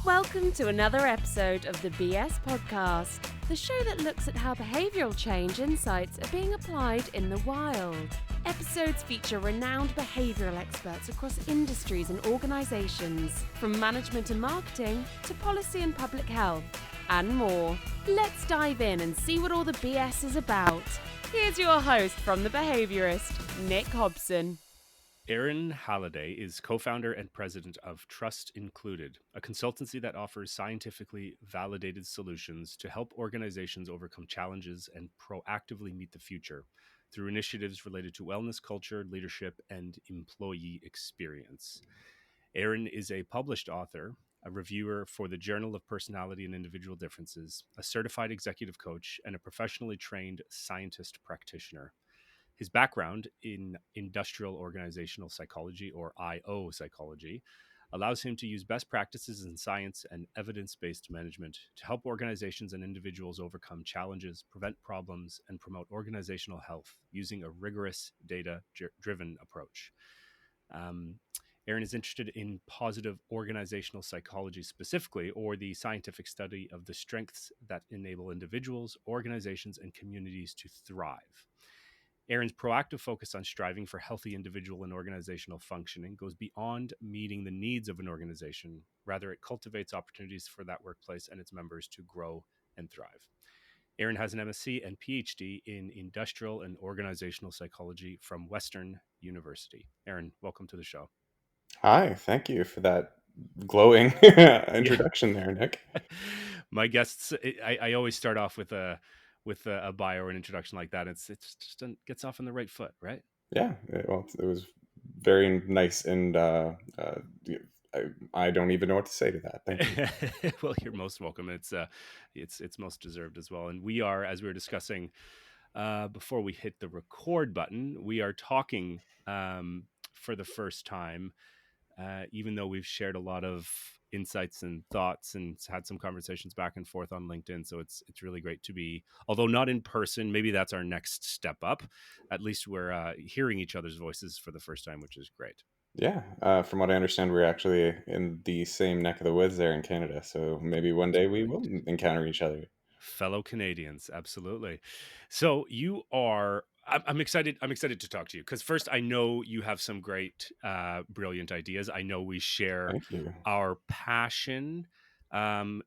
Welcome to another episode of the BS Podcast, the show that looks at how behavioural change insights are being applied in the wild. Episodes feature renowned behavioural experts across industries and organisations, from management and marketing to policy and public health, and more. Let's dive in and see what all the BS is about. Here's your host from The Behaviourist, Nick Hobson. Erin Halliday is co-founder and president of Trust Included, a consultancy that offers scientifically validated solutions to help organizations overcome challenges and proactively meet the future through initiatives related to wellness, culture, leadership, and employee experience. Erin is a published author, a reviewer for the Journal of Personality and Individual Differences, a certified executive coach, and a professionally trained scientist-practitioner. His background in industrial organizational psychology, or IO psychology, allows him to use best practices in science and evidence-based management to help organizations and individuals overcome challenges, prevent problems, and promote organizational health using a rigorous data-driven approach. Erin is interested in positive organizational psychology specifically, or the scientific study of the strengths that enable individuals, organizations, and communities to thrive. Erin's proactive focus on striving for healthy individual and organizational functioning goes beyond meeting the needs of an organization. Rather, it cultivates opportunities for that workplace and its members to grow and thrive. Erin has an MSc and PhD in industrial and organizational psychology from Western University. Erin, welcome to the show. Hi, thank you for that glowing introduction there, Nick. My guests, I always start off with a bio or an introduction like that. It's just gets off on the right foot, right? Yeah, it was very nice, and I don't even know what to say to that. Thank you. Well, you're most welcome. It's most deserved as well. And we are, as we were discussing before we hit the record button, we are talking for the first time. Even though we've shared a lot of insights and thoughts and had some conversations back and forth on LinkedIn. So it's really great to be, although not in person, maybe that's our next step up. At least we're hearing each other's voices for the first time, which is great. Yeah, from what I understand, we're actually in the same neck of the woods there in Canada. So maybe one day we will encounter each other. Fellow Canadians, absolutely. So you are. I'm excited. I'm excited to talk to you because first, I know you have some great, brilliant ideas. I know we share Thank you. our passion,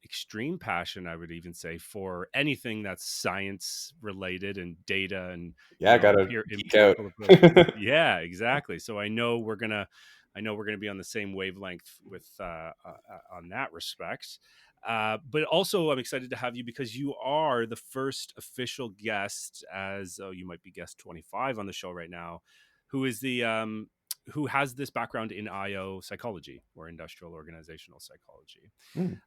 extreme passion, I would even say, for anything that's science related and data and Yeah, I gotta geek out. empirical approaches. Yeah, exactly. So I know we're gonna be on the same wavelength with on that respect. But also, I'm excited to have you because you are the first official guest, as you might be guest 25 on the show right now, who is who has this background in IO psychology, or industrial organizational psychology.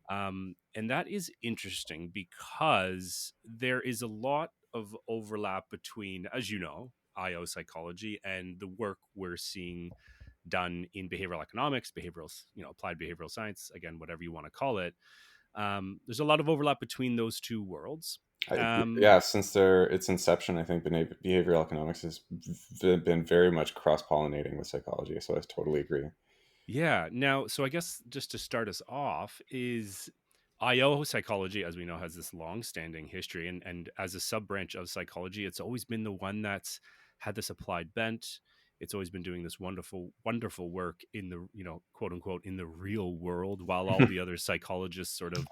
And that is interesting because there is a lot of overlap between, as you know, IO psychology and the work we're seeing done in behavioral economics, applied behavioral science, again, whatever you want to call it. There's a lot of overlap between those two worlds. Yeah, since its inception, I think behavioral economics has been very much cross-pollinating with psychology. So I totally agree. Yeah. Now, so I guess just to start us off is IO psychology, as we know, has this long-standing history, and as a sub-branch of psychology, it's always been the one that's had this applied bent. It's always been doing this wonderful, wonderful work in the, quote unquote, in the real world, while all the other psychologists sort of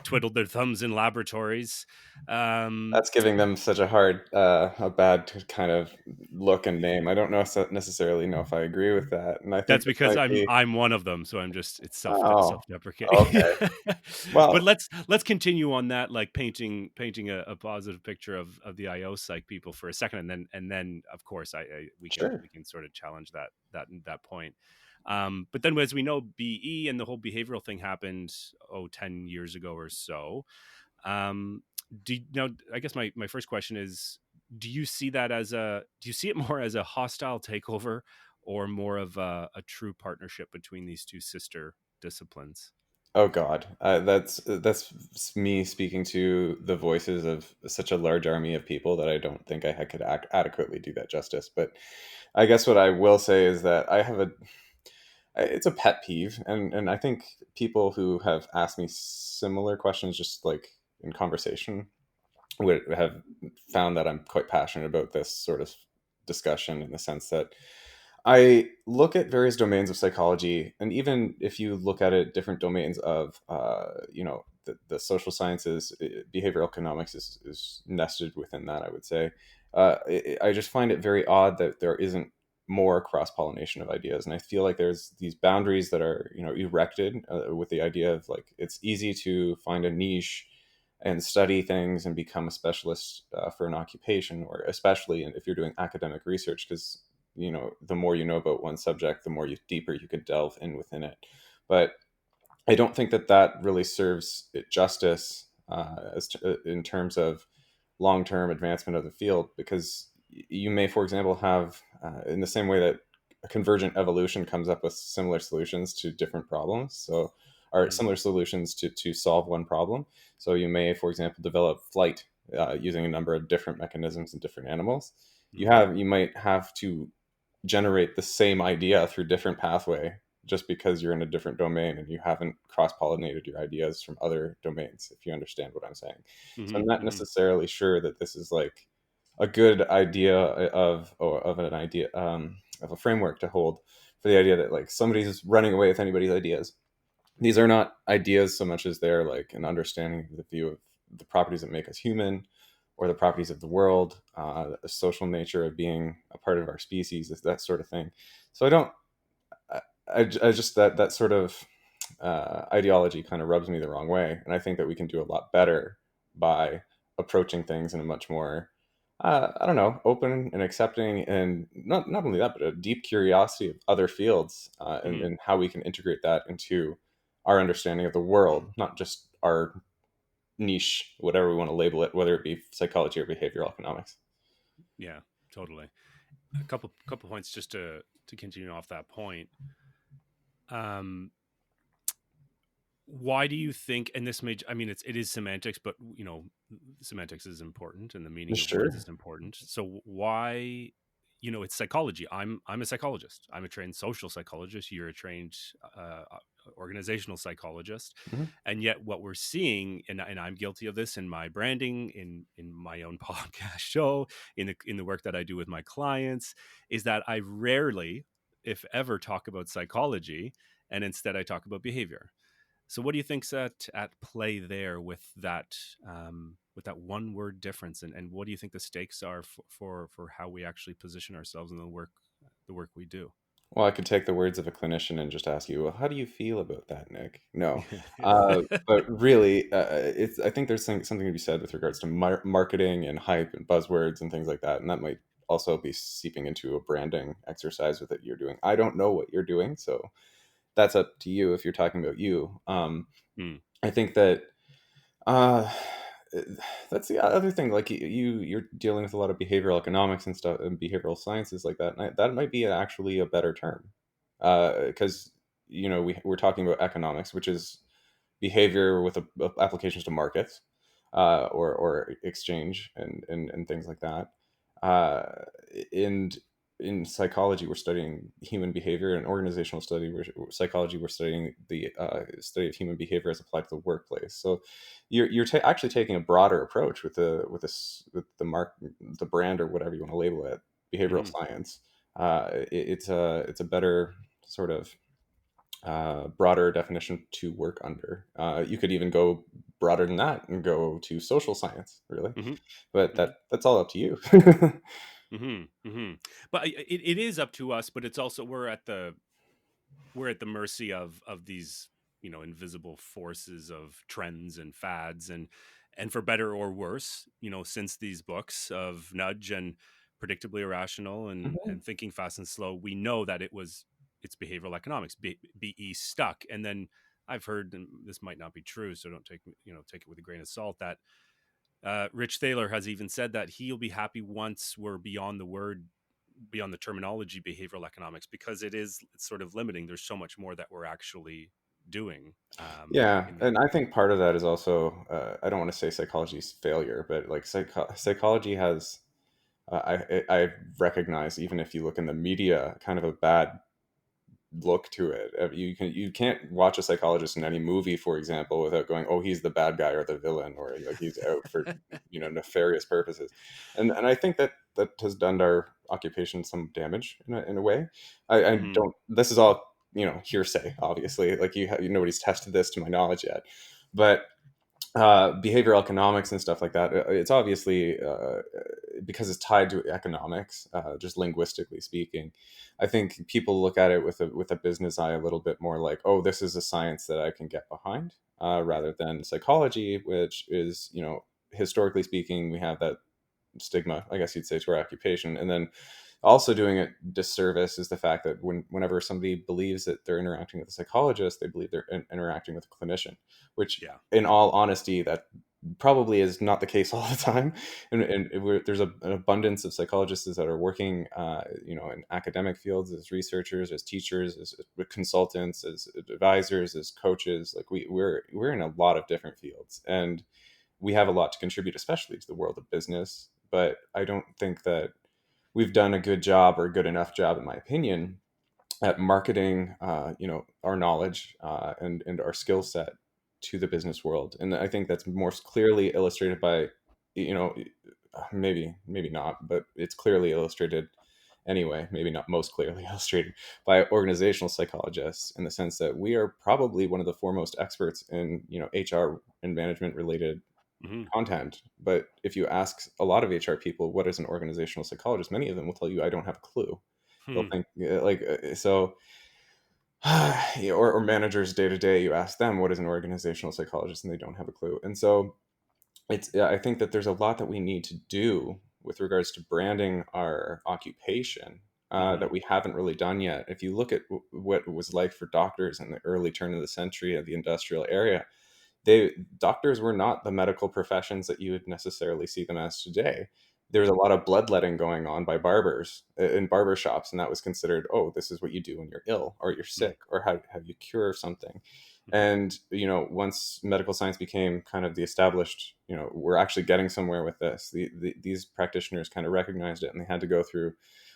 twiddled their thumbs in laboratories. That's giving them such a bad kind of look and name. I don't necessarily know if I agree with that, and I think that's because I'm one of them. So it's self-deprecating. Okay. Well, but let's continue on that, like painting a positive picture of the IO psych people for a second, and then of course we can sort of challenge that point. But then, as we know, BE and the whole behavioral thing happened 10 years ago or so. I guess my first question is, do you see it more as a hostile takeover or more of a true partnership between these two sister disciplines? Oh God, that's me speaking to the voices of such a large army of people that I don't think I could adequately do that justice. But I guess what I will say is that it's a pet peeve, and I think people who have asked me similar questions, just like in conversation, would have found that I'm quite passionate about this sort of discussion, in the sense that I look at various domains of psychology, and even if you look at it, different domains of, the social sciences, behavioral economics is nested within that, I would say. I just find it very odd that there isn't more cross pollination of ideas, and I feel like there's these boundaries that are, erected with the idea of, like, it's easy to find a niche and study things and become a specialist for an occupation, or especially if you're doing academic research, because the more you know about one subject, the more deeper you could delve in within it. But I don't think that that really serves it justice, in terms of long-term advancement of the field, because you may, for example, have, in the same way that a convergent evolution comes up with similar solutions to different problems, so, or Mm-hmm. similar solutions to solve one problem. So you may, for example, develop flight using a number of different mechanisms in different animals. You might have to generate the same idea through different pathway, just because you're in a different domain and you haven't cross-pollinated your ideas from other domains, if you understand what I'm saying. So I'm not Mm-hmm. necessarily sure that this is like a good idea of an idea, of a framework to hold for the idea that, like, somebody's running away with anybody's ideas. These are not ideas so much as they're like an understanding of the view of the properties that make us human, or the properties of the world, the social nature of being a part of our species, that sort of thing. So I don't, I just, that sort of ideology kind of rubs me the wrong way, and I think that we can do a lot better by approaching things in a much more, I don't know, open and accepting, and not only that, but a deep curiosity of other fields, Mm-hmm. and how we can integrate that into our understanding of the world, not just our niche, whatever we want to label it, whether it be psychology or behavioral economics. Yeah, totally. A couple points just to continue off that point. Um, why do you think, and this may, I mean, it is semantics, but semantics is important and the meaning of words Sure. is important. So why, it's psychology. I'm a psychologist. I'm a trained social psychologist. You're a trained organizational psychologist. Mhm. And yet what we're seeing, and I'm guilty of this in my branding, in my own podcast show, in the work that I do with my clients, is that I rarely, if ever, talk about psychology, and instead I talk about behavior. So, what do you think's at play there with that one word difference, and what do you think the stakes are for how we actually position ourselves in the work we do? Well, I could take the words of a clinician and just ask you, well, how do you feel about that, Nick? No, but really, I think there's something to be said with regards to marketing and hype and buzzwords and things like that, and that might also be seeping into a branding exercise with it you're doing. I don't know what you're doing, so that's up to you if you're talking about you. Mm, I think that, uh, that's the other thing. Like, you're dealing with a lot of behavioral economics and stuff, and behavioral sciences like that. And that might be actually a better term, because we're talking about economics, which is behavior with applications to markets, or exchange, and things like that. Uh, and in psychology, we're studying human behavior. In organizational psychology, we're studying the study of human behavior as applied to the workplace. So you're actually taking a broader approach with the brand, or whatever you want to label it, behavioral hmm science. It's a better sort of broader definition to work under. You could even go broader than that and go to social science, really. hmm But hmm that's all up to you. hmm hmm But it is up to us. But it's also we're at the mercy of these invisible forces of trends and fads, and for better or worse, since these books of Nudge and Predictably Irrational and Thinking Fast and Slow, we know that it's behavioral economics, be stuck. And then I've heard, and this might not be true, so don't take it with a grain of salt, that Rich Thaler has even said that he'll be happy once we're beyond the terminology behavioral economics, because it's sort of limiting. There's so much more that we're actually doing Yeah, in that and I think part of that is also, I don't want to say psychology's failure, but like psychology has, I recognize, even if you look in the media, kind of a bad look to it. You can't watch a psychologist in any movie, for example, without going, oh, he's the bad guy or the villain, or like he's out for nefarious purposes. And I think that has done our occupation some damage in a way. I Hmm. don't. This is all hearsay, obviously. Like nobody's tested this to my knowledge yet, but behavioral economics and stuff like that, it's obviously because it's tied to economics, just linguistically speaking. I think people look at it with a business eye a little bit more like, oh, this is a science that I can get behind, rather than psychology, which is, historically speaking, we have that stigma, I guess you'd say, to our occupation. And then also doing it disservice is the fact that whenever somebody believes that they're interacting with a psychologist, they believe they're interacting with a clinician, which, Yeah. in all honesty, that probably is not the case all the time. And there's an abundance of psychologists that are working, in academic fields as researchers, as teachers, as consultants, as advisors, as coaches. Like we're in a lot of different fields, and we have a lot to contribute, especially to the world of business. But I don't think that we've done a good job or a good enough job, in my opinion, at marketing, our knowledge, and our skill set to the business world. And I think that's more clearly illustrated by, you know, maybe not, but it's clearly illustrated anyway, maybe not most clearly illustrated by organizational psychologists, in the sense that we are probably one of the foremost experts in, HR and management related Hmm. content. But if you ask a lot of HR people, what is an organizational psychologist? Many of them will tell you, I don't have a clue. They'll Hmm. think so. Or managers day to day, you ask them what is an organizational psychologist, and they don't have a clue. And so I think that there's a lot that we need to do with regards to branding our occupation, Hmm. that we haven't really done yet. If you look at what it was like for doctors in the early turn of the century of the industrial era, they doctors were not the medical professions that you would necessarily see them as today. There was a Hmm. lot of bloodletting going on by barbers in barber shops, and that was considered, oh, this is what you do when you're ill or you're Hmm. sick, or how you cure something. Hmm. And once medical science became kind of the established, we're actually getting somewhere with this. These practitioners kind of recognized it, and they had to go through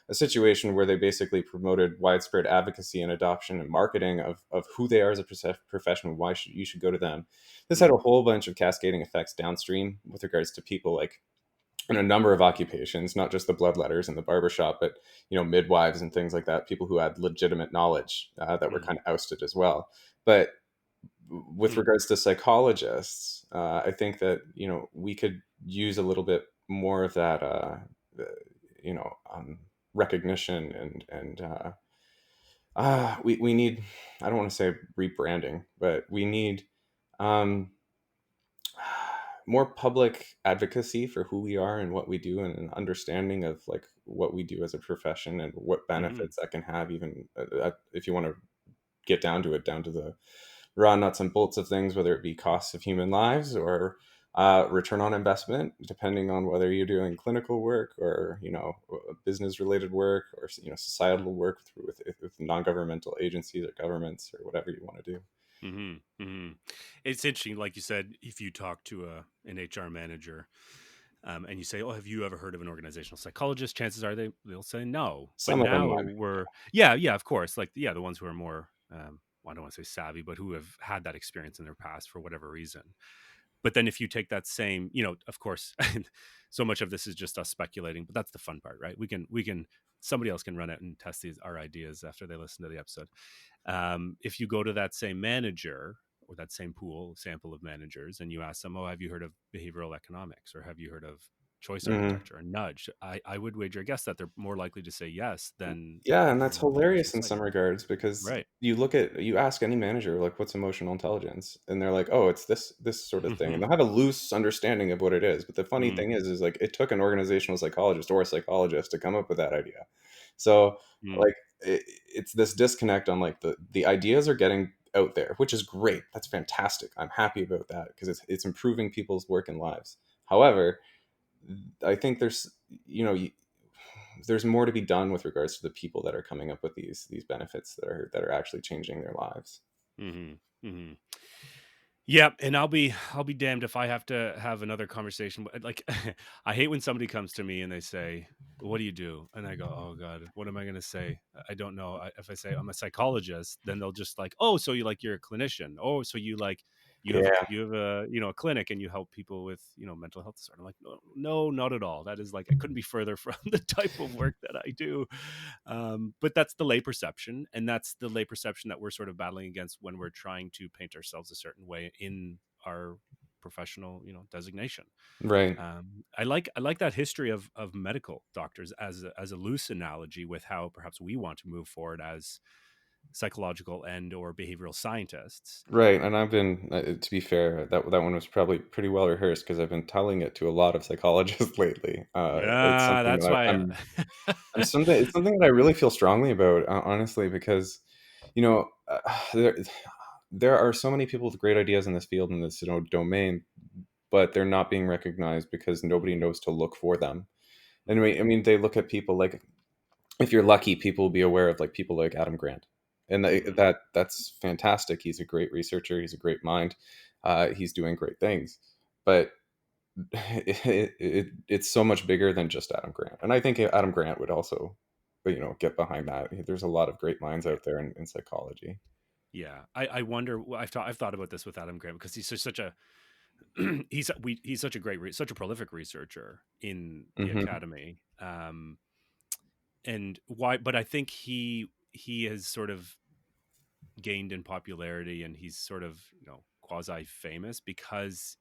a situation where they basically promoted widespread advocacy and adoption and marketing of who they are as a profession, why you should go to them. This had Hmm. a whole bunch of cascading effects downstream with regards to people like in a number of occupations, not just the bloodletters in the barbershop, but midwives and things like that, people who had legitimate knowledge, that were Hmm. kind of ousted as well. But with Hmm. regards to psychologists, I think that we could use a little bit more of that, uh, you know, recognition, and we need. I don't want to say rebranding, but we need um, more public advocacy for who we are and what we do, and an understanding of like what we do as a profession and what Hmm. benefits that can have, even if you want to get down to the raw nuts and bolts of things, whether it be costs of human lives or return on investment, depending on whether you're doing clinical work or business related work, or societal work with non-governmental agencies or governments or whatever you want to do. Hmm. Hmm. It's interesting, like you said, if you talk to an HR manager, and you say, "Oh, have you ever heard of an organizational psychologist?" Chances are they'll say no. But Some of them now might. yeah, of course, like the ones who are more, well, I don't want to say savvy, but who have had that experience in their past for whatever reason. But then if you take that same, of course, so much of this is just us speculating, but that's the fun part, right? We can somebody else can run it and test our ideas after they listen to the episode. If you go to that same manager or that same pool sample of managers and you ask them, oh, have you heard of behavioral economics, or have you heard of choice Mhm. architecture or nudge? I would wager a guess that they're more likely to say yes than Yeah, and that's the others you hilarious in cite. some regards, because Right. you ask any manager like, what's emotional intelligence, and they're like, oh, it's this sort of thing, and Hmm. they'll have a loose understanding of what it is. But the funny Hmm. thing is like, it took an organizational psychologist or a psychologist to come up with that idea. So Hmm. like, it's this disconnect on like the ideas are getting out there, which is great. That's fantastic. I'm happy about that because it's improving people's work and lives. However, I think there's more to be done with regards to the people that are coming up with these benefits that are actually changing their lives. Hmm. Hmm. Yep, and I'll be damned if I have to have another conversation. Like, I hate when somebody comes to me and they say, "What do you do?" And I go, "Oh God, what am I going to say? I don't know." If I say I'm a psychologist, then they'll just like, "Oh, so you're a clinician? Oh, so Yeah, you have a a clinic and you help people with mental health disorder." I'm like, "No, no, not at all. That is like I couldn't be further from the type of work that I do." But that's the lay perception, and that's the lay perception that we're sort of battling against when we're trying to paint ourselves a certain way in our professional, designation. right. I like that history of medical doctors as a loose analogy with how perhaps we want to move forward as psychological and or behavioral scientists. Right, and I've been, to be fair, that one was probably pretty well rehearsed because I've been telling it to a lot of psychologists lately. It's Yeah, something that's that why. I'm something. It's something that I really feel strongly about, honestly, because you know, there are so many people with great ideas in this field in this domain, but they're not being recognized because nobody knows to look for them. And Mhm, I mean, they look at people like, if you're lucky, people will be aware of like people like Adam Grant, and mhm. that's fantastic. He's a great researcher. He's a great mind. He's doing great things, but it's so much bigger than just Adam Grant. And I think Adam Grant would also, get behind that. There's a lot of great minds Yeah. out there in psychology. Yeah, I wonder. I've thought about this with Adam Grant because he's such a he's such a such a prolific researcher in the Hmm. academy. And why? But I think he has sort of gained in popularity, and he's sort of quasi famous because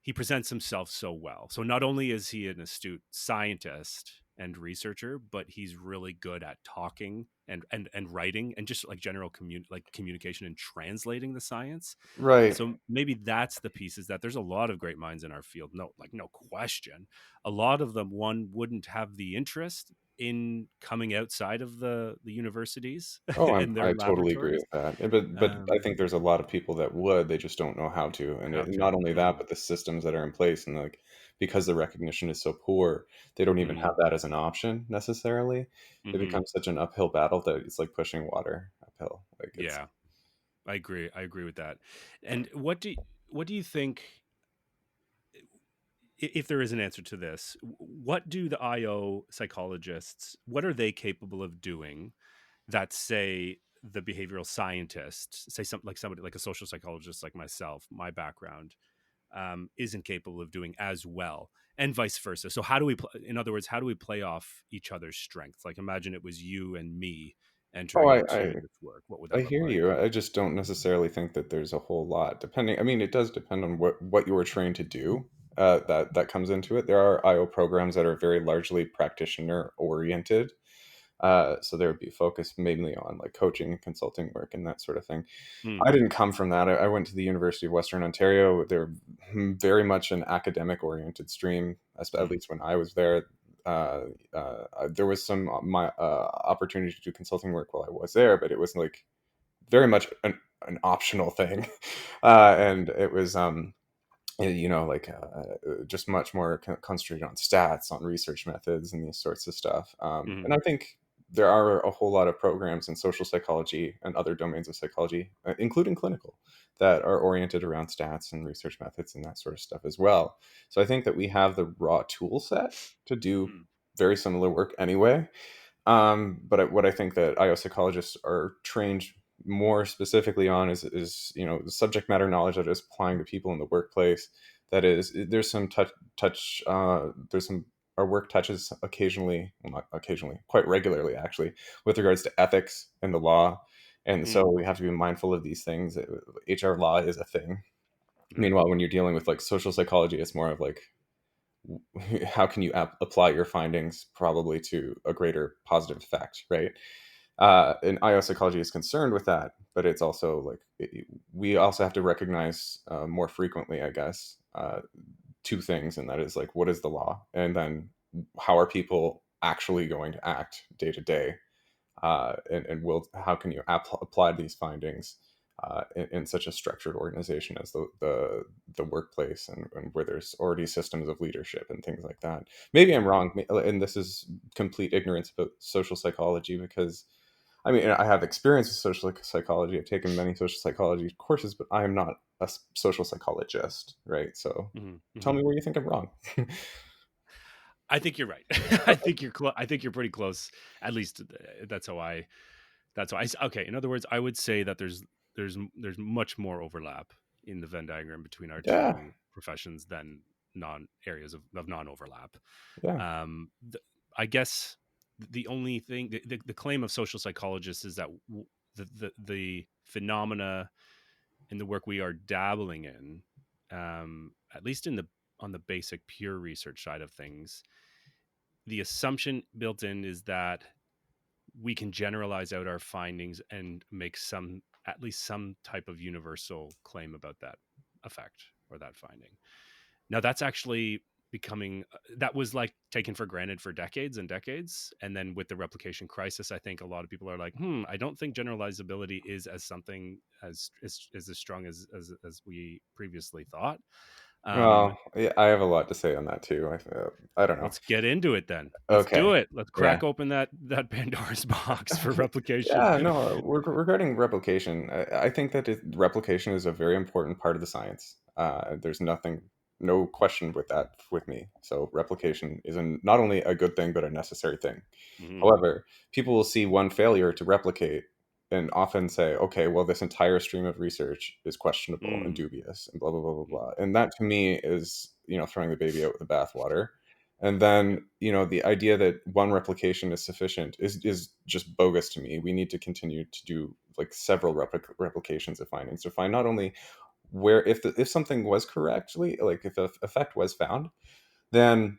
he presents himself so well. So not only is he an astute scientist and researcher, but he's really good at talking and writing and just like general communication and translating the science. And Right. so maybe that's the piece, is that there's a lot of great minds in our field. No question. A lot of them, one wouldn't have the interest in coming outside of the universities Oh, and I their totally agree laboratories. with that. But I Um, think there's a lot of people that would, they just don't know how to. And how to. not only that, but the systems that are in place, and like, because the recognition is so poor, they don't even have Mm, that as an option necessarily. It hmm. becomes such an uphill battle that it's like pushing water uphill. Like it's Yeah. I agree. I agree with that. And what do you think, if there is an answer to this? What do the IO psychologists, what are they capable of doing that, say, the behavioral scientists, say something like somebody like a social psychologist like myself, my background, isn't capable of doing as well, and vice versa? So how do we, in other words, how do we play off each other's strengths? Like, imagine it was you and me oh, entering into this work. What would I that look hear like? you. I just don't necessarily think that there's a whole lot. Depending, I mean, it does depend on what you were trained to do. That comes into it. There are IO programs that are very largely practitioner oriented. So there would be focused mainly on like coaching and consulting work and that sort of thing. Mm, I didn't come from that. I went to the University of Western Ontario. They're very much an academic oriented stream, at mm, least when I was there. There was some my opportunity to do consulting work while I was there, but it was like very much an optional thing, and it was like just much more concentrated on stats, on research methods, and these sorts of stuff. mm, And I think there are a whole lot of programs in social psychology and other domains of psychology, including clinical, that are oriented around stats and research methods and that sort of stuff as well. So I think that we have the raw tool set to do mm, very similar work anyway. But what I think that IO psychologists are trained more specifically on is the subject matter knowledge that is applying to people in the workplace. That is, there's some there's some our work touches occasionally, well, not occasionally, quite regularly actually, with regards to ethics and the law, and so mm, we have to be mindful of these things. HR law is a thing. mm. Meanwhile, when you're dealing with like social psychology, it's more of like how can you apply your findings probably to a greater positive effect, right? And IO psychology is concerned with that, but it's also like we also have to recognize more frequently, I guess, two things, and that is like what is the law, and then how are people actually going to act day to day, and will how can you apply these findings in such a structured organization as the workplace, and where there's already systems of leadership and things like that. Maybe I'm Yeah. wrong, and this is complete ignorance about social psychology because I mean, I have experience with social psychology. I've taken many social psychology courses, but I am not a social psychologist, right? So Hmm. tell Hmm. me where you think I'm wrong. I think you're right. I Okay. think you're I think you're pretty close. At least that's how I. That's why. Okay. In other words, I would say that there's much more overlap in the Venn diagram between our Yeah. two professions than non areas of non overlap. Yeah. Um, I guess the only thing, the claim of social psychologists is that the phenomena in the work we are dabbling in, at least in the on the basic pure research side of things, the assumption built in is that we can generalize out our findings and make some at least some type of universal claim about that effect or that finding. Now that's actually becoming that was like taken for granted for decades and decades, and then with the replication crisis, I think a lot of people are like, I don't think generalizability is as something as strong as we previously thought. um Well, yeah, I have a lot to say on that too. I don't know. let's get into it then. Let's Okay. do it. Let's Yeah. crack open that Pandora's box for replication. Yeah, no, regarding replication, I think that replication is a very important part of the science. There's no question with that with me. So replication is not only a good thing, but a necessary thing. Hmm. However, people will see one failure to replicate and often say, okay, well, this entire stream of research is questionable and Mm. dubious and blah, blah, blah, blah, blah. Hmm. And that to me is, throwing the baby out with the bathwater. And then, the idea that one replication is sufficient is just bogus to me. We need to continue to do like several replications of findings to find not only where if something was correctly, like if the effect was found, then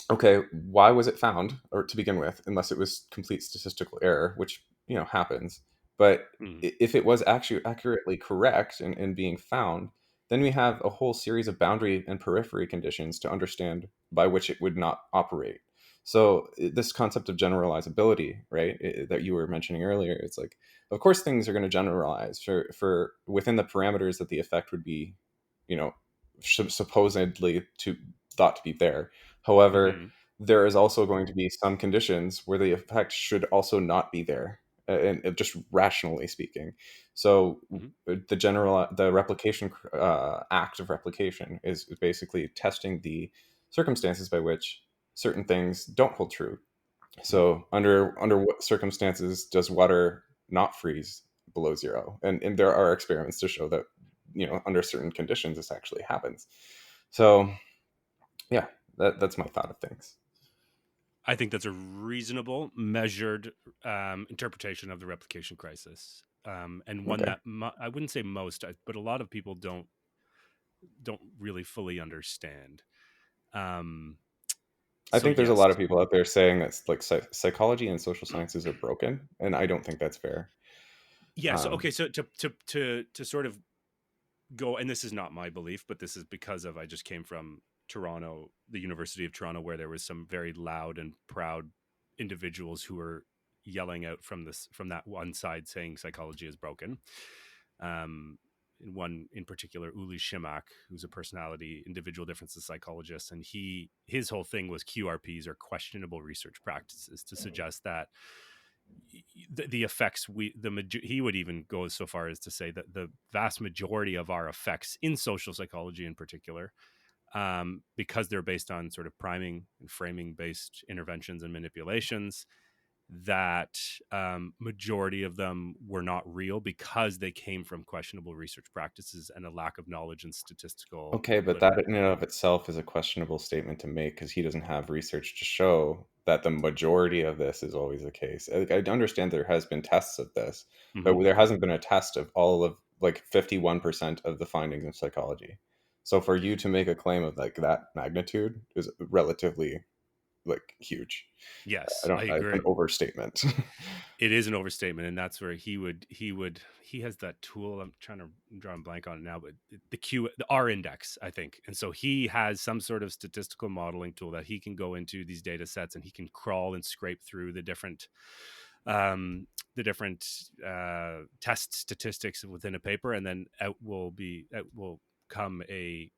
okay, why was it found or to begin with, unless it was complete statistical error, which happens. But Mm. if it was actually accurately correct in being found, then we have a whole series of boundary and periphery conditions to understand by which it would not operate. So this concept of generalizability, right, that you were mentioning earlier, it's like, of course things are going to generalize for within the parameters that the effect would be, you know supposedly to thought to be there. However, Hmm. there is also going to be some conditions where the effect should also not be there, and just rationally speaking. So Hmm. the replication act of replication is basically testing the circumstances by which certain things don't hold true. Hmm. So under what circumstances does water not freeze below zero? And there are experiments to show that under certain conditions this actually happens. So yeah, that's my thought of things. I think that's a reasonable, measured interpretation of the replication crisis, and one Okay. that I wouldn't say most, but a lot of people don't really fully understand. Um, I so think there's a lot yes, of people out there saying that like psychology and social sciences are broken, and I don't think that's fair. yeah. So Um, okay, so to sort of go, and this is not my belief, but this is because of I just came from Toronto, the University of Toronto, where there was some very loud and proud individuals who were yelling out from that one side saying psychology is broken. Um, one in particular, Uli Shimak, who's a personality individual differences psychologist, and his whole thing was QRPs or questionable research practices to suggest that the effects he would even go so far as to say that the vast majority of our effects in social psychology in particular, because they're based on sort of priming and framing based interventions and manipulations, that majority of them were not real because they came from questionable research practices and a lack of knowledge in statistical okay, but that in literature. and of itself is a questionable statement to make because he doesn't have research to show that the majority of this is always the case. Like, I understand there has been tests of this, but Hmm. there hasn't been a test of all of like 51% of the findings in psychology. So for you to make a claim of like that magnitude is relatively like huge. I Yes, don't. I It's an agree. overstatement. It is an overstatement, and that's where he has that tool. I'm trying to draw a blank on it now, but the R index, I think. And so he has some sort of statistical modeling tool that he can go into these data sets and he can crawl and scrape through um the different test statistics within a paper, and then out will come a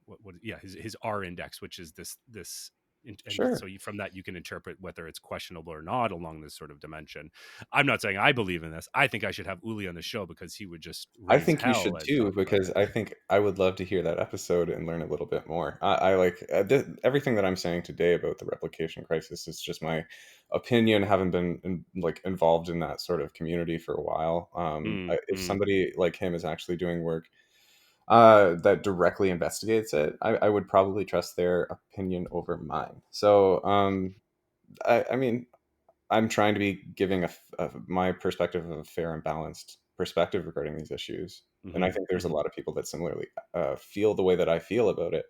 what yeah, his R index, which is this And Sure. so from that you can interpret whether it's questionable or not along this sort of dimension. I'm not saying I believe in this. I think I should have Uli on the show because he would just I raise think you hell should and too, talk about because I this. think I would love to hear that episode and learn a little bit more. I like everything that I'm saying today about the replication crisis is just my opinion, having been like involved in that sort of community for a while. Mm, If mm, somebody like him is actually doing work that directly investigates it, I would probably trust their opinion over mine. So, I mean, I'm trying to be giving my perspective of a fair and balanced perspective regarding these issues. And I mhm, think there's a mhm. lot of people that similarly feel the way that I feel about it.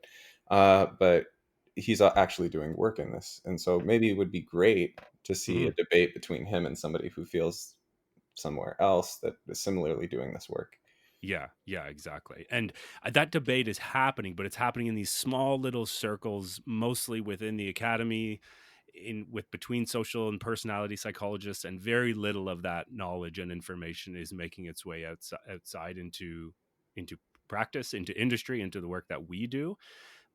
But he's actually doing work in this. And so maybe it would be great to see a Mhm. debate between him and somebody who feels somewhere else that is similarly doing this work. Yeah, yeah, exactly. And that debate is happening, but it's happening in these small little circles, mostly within the academy, in with between social and personality psychologists, and very little of that knowledge and information is making its way outside into practice, into industry, into the work that we do.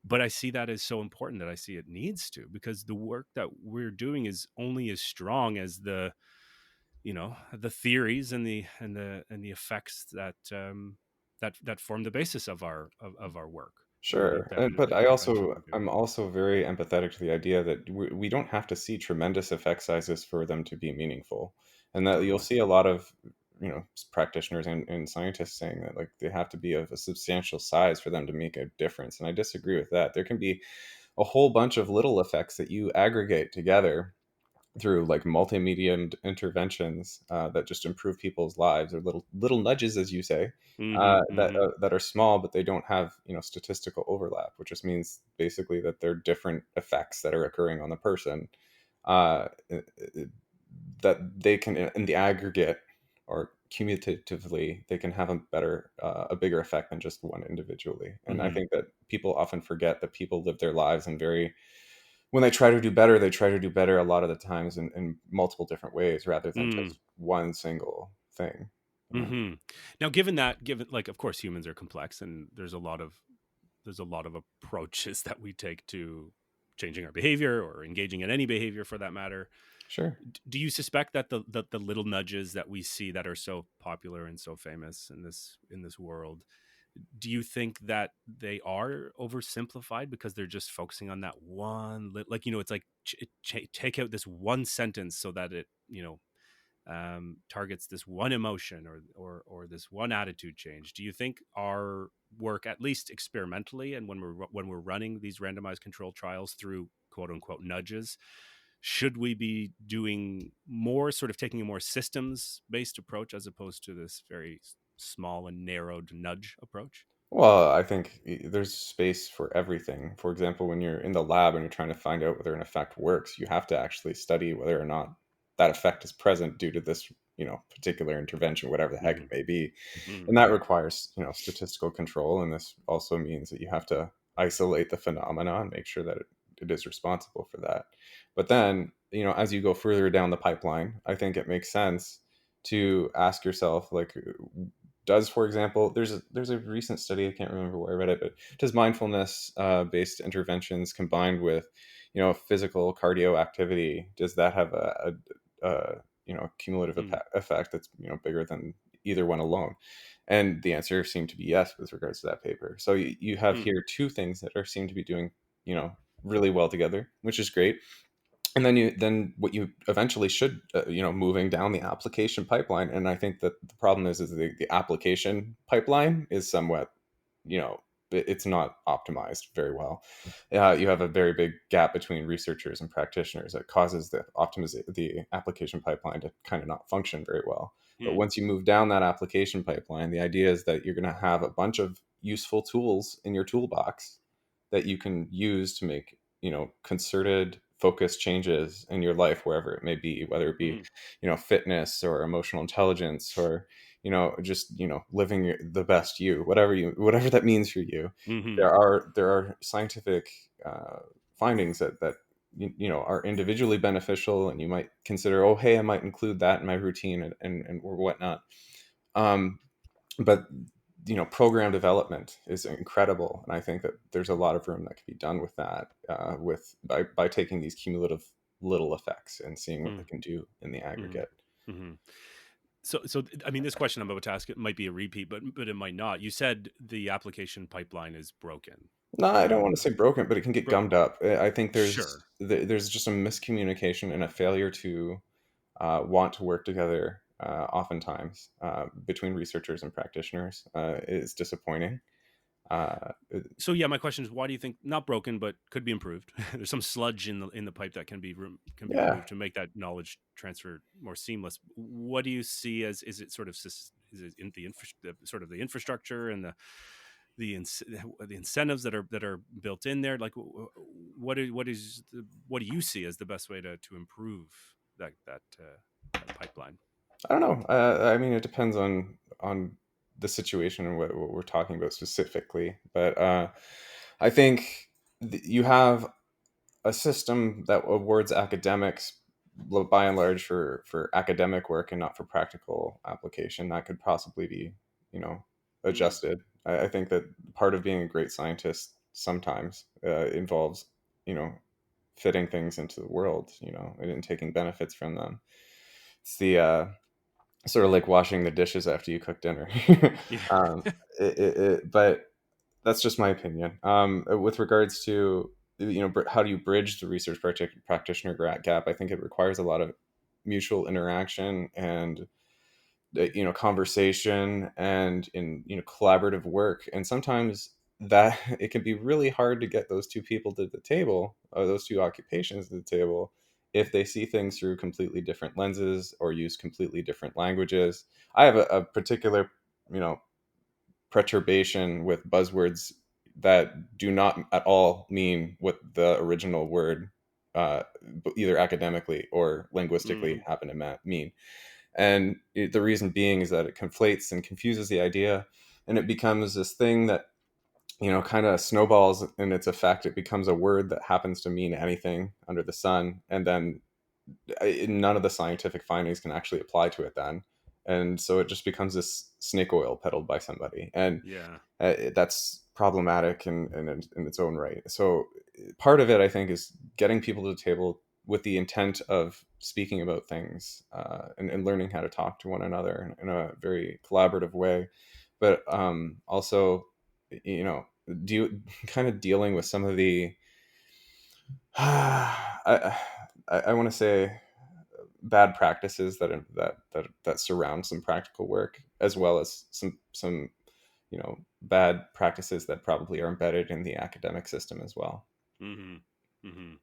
But I see that as so important that I see it needs to, because the work that we're doing is only as strong as the theories and the effects that form the basis of our work. They Sure, but definitely differentiate the I'm two. also very empathetic to the idea that we don't have to see tremendous effect sizes for them to be meaningful, and that you'll Totally. see a lot of practitioners and scientists saying that like they have to be of a substantial size for them to make a difference, and I disagree with that. There can be a whole bunch of little effects that you aggregate together through like multimedia interventions that just improve people's lives, or little nudges, as you say, Hmm, that hmm. that are small, but they don't have statistical overlap, which just means basically that they're different effects that are occurring on the person, uh, that they can in the aggregate or cumulatively they can have a bigger effect than just one individually. And I Hmm. think that people often forget that people live their lives in very when they try to do better, they try to do better a lot of the times in multiple different ways rather than Mm. just one single thing. Hmm. Now, given like, of course, humans are complex, and there's a lot of approaches that we take to changing our behavior or engaging in any behavior for that matter. Sure. Do you suspect that the little nudges that we see that are so popular and so famous in this world, do you think that they are oversimplified because they're just focusing on that one like, it's like take out this one sentence so that it targets this one emotion or this one attitude change? Do you think our work, at least experimentally, and when we're running these randomized control trials through quote unquote nudges, should we be doing more, sort of taking a more systems based approach as opposed to this very small and narrowed nudge approach? Well, I think there's space for everything. For example, when you're in the lab and you're trying to find out whether an effect works, you have to actually study whether or not that effect is present due to this, particular intervention, whatever the heck it Hmm, may be. hmm, And that requires, statistical control. And this also means that you have to isolate the phenomenon, make sure that it is responsible for that. But then, as you go further down the pipeline, I think it makes sense to ask yourself, like, does, for example, there's a recent study, I can't remember where I read it, but does mindfulness based interventions combined with physical cardio activity, does that have cumulative hmm, effect that's bigger than either one alone? And the answer seemed to be yes with regards to that paper. So you have hmm, here two things that are seem to be doing really well together, which is great. And then what you eventually should moving down the application pipeline, and I think that the problem is the application pipeline is somewhat, it's not optimized very well. You have a very big gap between researchers and practitioners that causes the application pipeline to kind of not function very well. But hmm, once you move down that application pipeline, the idea is that you're going to have a bunch of useful tools in your toolbox that you can use to make concerted focused changes in your life wherever it may be, whether it be hmm, fitness or emotional intelligence, or just living the best you, whatever that means for you. hmm, There are scientific findings that are individually beneficial, and you might consider, oh hey, I might include that in my routine, and or whatnot. um, but program development is incredible, and I think that there's a lot of room that can be done with that, by taking these cumulative little effects and seeing what they Mm, can do in the mhm, aggregate. mhm. So I mean, this question I'm about to ask, it might be a repeat, but it might not. You said the application pipeline is broken. No, I don't want to Um, say broken, but it can get bro- gummed up. I think sure. there's just a miscommunication and a failure to want to work together. Oftentimes, between researchers and practitioners, is disappointing. Uh, So yeah, my question is, why do you think not broken, but could be improved? There's some sludge in the pipe that can be yeah, removed to make that knowledge transfer more seamless. What do you see as, is it sort of is it in the sort of the infrastructure and the incentives that are built in there? Like, what do you see as the best way to improve that pipeline? I don't know. I mean, it depends on the situation and what we're talking about specifically. But I think you have a system that awards academics, by and large, for academic work and not for practical application. That could possibly be, you know, Mm, adjusted. I think that part of being a great scientist sometimes involves, you know, fitting things into the world, and taking benefits from them. It's the sort of like washing the dishes after you cook dinner. yeah. um, but that's just my opinion. With regards to, how do you bridge the research practitioner gap? I think it requires a lot of mutual interaction and conversation and in collaborative work. And sometimes that it can be really hard to get those two people to the table, or those two occupations to the table, if they see things through completely different lenses or use completely different languages. I have a particular you know perturbation with buzzwords that do not at all mean what the original word, either academically or linguistically, Mm, happen to mean. And the reason being is that it conflates and confuses the idea, and it becomes this thing that kind of snowballs in its effect. It becomes a word that happens to mean anything under the sun, and then none of the scientific findings can actually apply to it then. And so it just becomes this snake oil peddled by somebody, and yeah. that's problematic in its own right. So part of it, I think, is getting people to the table with the intent of speaking about things, and learning how to talk to one another in a very collaborative way. But also, you know, kind of dealing with some of the I want to say bad practices that surround some practical work, as well as some bad practices that probably are embedded in the academic system as well. Hmm. Hmm.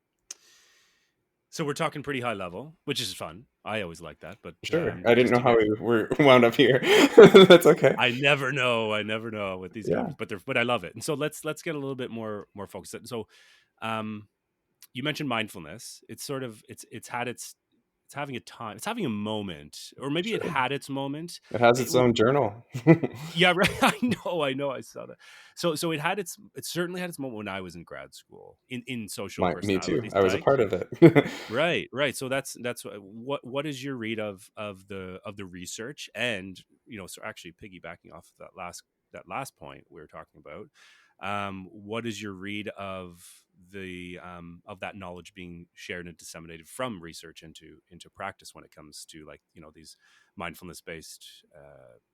So we're talking pretty high level, which is fun. I always like that, but Sure, I didn't just know to how get, we were wound up here. That's okay. I never know with these Yeah, conferences, but I love it. And so let's get a little bit more focused. So, um, you mentioned mindfulness. It's sort of it's having a time, it's having a moment, or maybe it sure. had its moment. It has It, its own journal. yeah, right. I saw that. So it certainly had its moment when I was in grad school in social Me too. personality I was a psych. part of it. Right, right. So that's what is your read of the research, and so actually piggybacking off that last point we were talking about, what is your read of that knowledge being shared and disseminated from research into practice when it comes to, like, these mindfulness based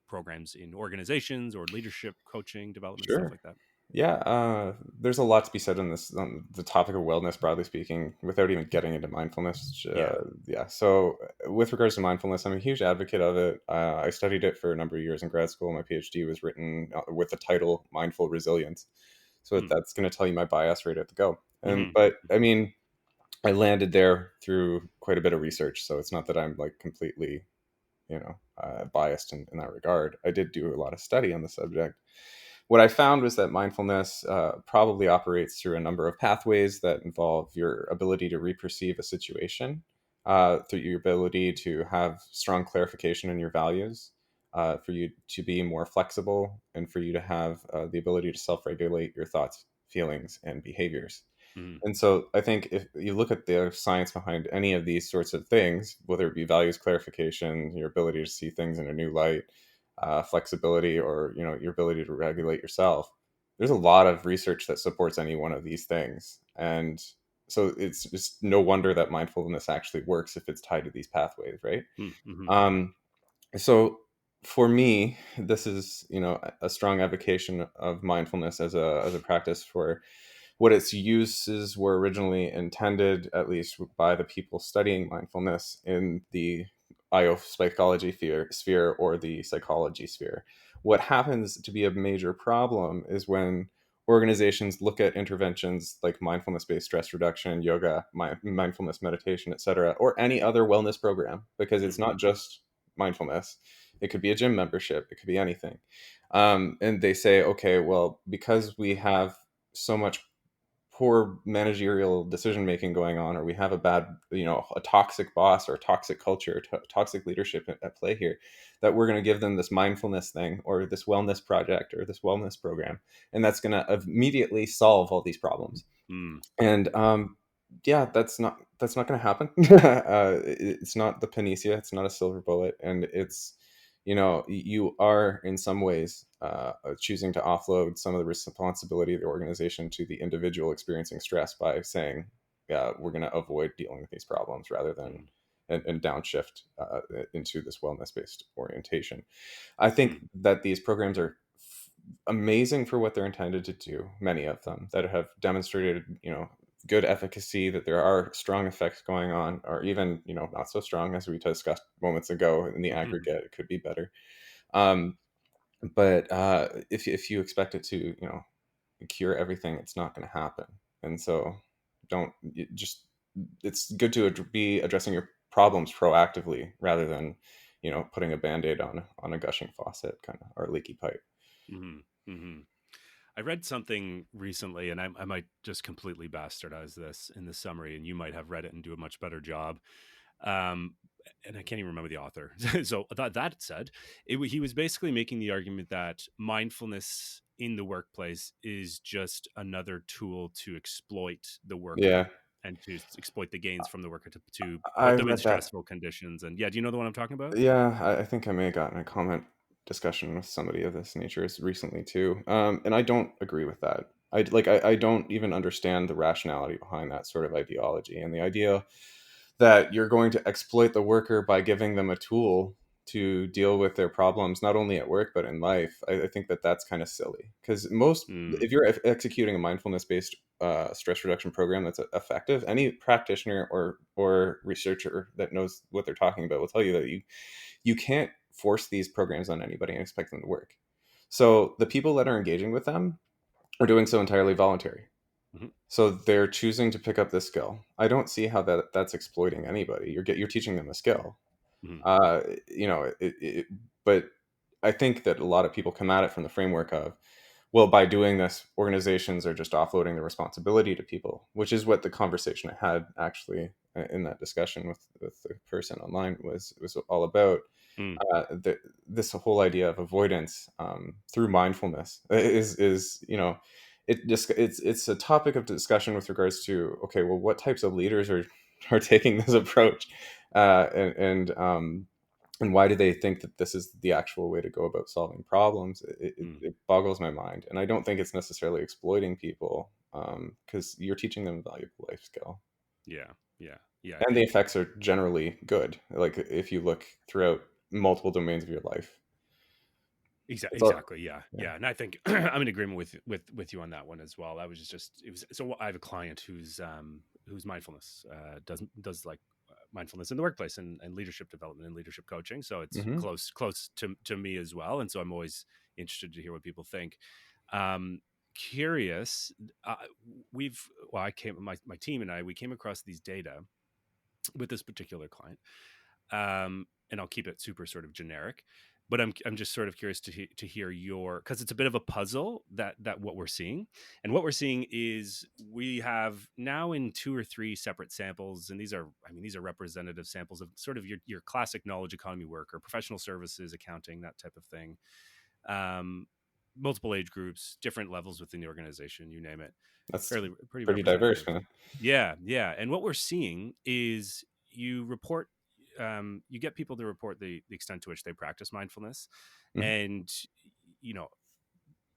programs in organizations or leadership coaching development, stuff Sure. like that. Yeah, there's a lot to be said on the topic of wellness, broadly speaking, without even getting into mindfulness. Yeah. Yeah, so with regards to mindfulness, I'm a huge advocate of it. I studied it for a number of years in grad school. My PhD was written with the title Mindful Resilience. So Hmm. that's going to tell you my bias right at the go. Mm-hmm. But I Mm-hmm. mean, I landed there through quite a bit of research, so it's not that I'm like completely, biased in that regard. I did do a lot of study on the subject. What I found was that mindfulness probably operates through a number of pathways that involve your ability to reperceive a situation, through your ability to have strong clarification in your values, for you to be more flexible, and for you to have the ability to self regulate your thoughts, feelings, and behaviors. Mm-hmm. And so I think if you look at the science behind any of these sorts of things, whether it be values clarification, your ability to see things in a new light, flexibility, or your ability to regulate yourself. There's a lot of research that supports any one of these things, and so it's just no wonder that mindfulness actually works if it's tied to these pathways, right? Mm-hmm. um, so for me, this is a strong advocacy of mindfulness as a practice for what its uses were originally intended, at least by the people studying mindfulness in the psychology sphere or the psychology sphere. What happens to be a major problem is when organizations look at interventions like mindfulness-based stress reduction, yoga, mindfulness meditation, etc., or any other wellness program, because it's Mm-hmm. not just mindfulness. It could be a gym membership. It could be anything. And they say, okay, well, because we have so much poor managerial decision making going on, or we have a bad, a toxic boss or a toxic culture, toxic leadership at play here, that we're going to give them this mindfulness thing or this wellness project or this wellness program, and that's going to immediately solve all these problems. Mm. And yeah, that's not going to happen. It's not the panacea. It's not a silver bullet, and it's you are in some ways choosing to offload some of the responsibility of the organization to the individual experiencing stress by saying, yeah, we're going to avoid dealing with these problems rather than Mm. and downshift into this wellness based orientation. I think Mm. that these programs are amazing for what they're intended to do. Many of them that have demonstrated, good efficacy, that there are strong effects going on, or even, not so strong, as we discussed moments ago. In the Mm-hmm. aggregate, it could be better. Um, but if you expect it to, cure everything, it's not going to happen. And so, don't just. It's good to be addressing your problems proactively rather than, putting a band-aid on a gushing faucet, kind of, or a leaky pipe. Mm-hmm. Mm-hmm. I read something recently, and I might just completely bastardize this in the summary, and you might have read it and do a much better job. Um, and I can't even remember the author. So that said, he was basically making the argument that mindfulness in the workplace is just another tool to exploit the worker Yeah, and to exploit the gains from the worker to I put them in read that. stressful conditions. And yeah, do you know the one I'm talking about? Yeah, I think I may have gotten a comment discussion with somebody of this nature recently too. And I don't agree with that. I don't even understand the rationality behind that sort of ideology, and the idea that you're going to exploit the worker by giving them a tool to deal with their problems, not only at work but in life. I think that that's kind of silly, because Mm, if you're executing a mindfulness based stress reduction program that's effective, any practitioner or researcher that knows what they're talking about will tell you that you can't force these programs on anybody and expect them to work. So the people that are engaging with them are doing so entirely voluntary. mhm, So they're choosing to pick up this skill. I don't see how that's exploiting anybody. You're teaching them a skill. mhm, Uh, but I think that a lot of people come at it from the framework of, well, by doing this, organizations are just offloading the responsibility to people, which is what the conversation I had actually in that discussion with the person online was all about. mm, This whole idea of avoidance through mindfulness is it just it's a topic of discussion with regards to, okay, well, what types of leaders are taking this approach, and why do they think that this is the actual way to go about solving problems? mm. It boggles my mind, and I don't think it's necessarily exploiting people, because you're teaching them a valuable life skill, Yeah, yeah, yeah. and the effects are generally good. Like if you look throughout multiple domains of your life, it's all Exactly. Yeah. yeah. Yeah. And I think I'm in agreement with you on that one as well. I was just it was so I have a client who's mindfulness does like mindfulness in the workplace and leadership development and leadership coaching. So it's Hmm. close to me as well. And so I'm always interested to hear what people think. Um, Curious. Uh, we've well, I came my team and I we came across these data with this particular client, and I'll keep it super sort of generic. But I'm just sort of curious to hear your, because it's a bit of a puzzle that what we're seeing, and what we're seeing is we have now in two or three separate samples, and these are representative samples of sort of your classic knowledge economy worker, professional services, accounting, that type of thing. Um, Multiple age groups, different levels within the organization, you name it, That's fairly pretty pretty diverse, representative. man. Yeah, yeah. And what we're seeing is you report, you get people to report the extent to which they practice mindfulness. Mhm. And, you know,